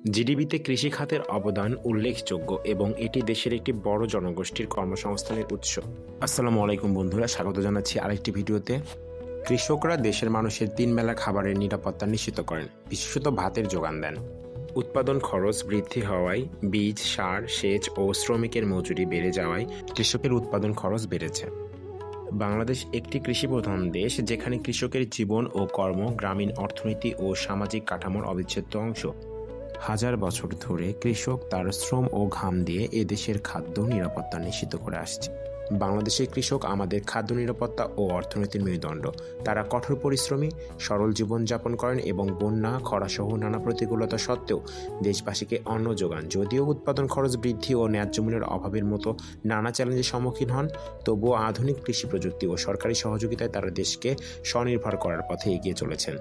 জিডিপিতে কৃষি খাতের অবদান উল্লেখযোগ্য এবং এটি দেশের একটি বড় জনগোষ্ঠীর কর্মসংস্থানের উৎস। আসসালামু আলাইকুম বন্ধুরা, স্বাগত জানাচ্ছি আরেকটি ভিডিওতে। কৃষকরা দেশের মানুষের তিন বেলা খাবারের নিরাপত্তা নিশ্চিত করেন, বিশেষত ভাতের যোগান দেন। উৎপাদন খরচ বৃদ্ধি হওয়ায় বীজ, সার, সেচ ও শ্রমিকের মজুরি বেড়ে যাওয়ায় কৃষকের উৎপাদন খরচ বেড়েছে। বাংলাদেশ একটি কৃষিপ্রধান দেশ, যেখানে কৃষকের জীবন ও কর্ম গ্রামীণ অর্থনীতি ও সামাজিক কাঠামোর অবিচ্ছেদ্য অংশ। হাজার বছর ধরে কৃষক তার শ্রম ও ঘাম দিয়ে এদেশের খাদ্য নিরাপত্তা নিশ্চিত করে আসছে। বাংলাদেশের কৃষক আমাদের খাদ্য নিরাপত্তা ও অর্থনীতির মেরুদণ্ড। তারা কঠোর পরিশ্রমী, সরল জীবনযাপন করেন এবং বন্যা, খরাসহ নানা প্রতিকূলতা সত্ত্বেও দেশবাসীকে অন্ন যোগান। যদিও উৎপাদন খরচ বৃদ্ধি ও ন্যায্য মূল্যের অভাবের মতো নানা চ্যালেঞ্জের সম্মুখীন হন, তবুও আধুনিক কৃষি প্রযুক্তি ও সরকারি সহযোগিতায় তারা দেশকে স্বনির্ভর করার পথে এগিয়ে চলেছেন।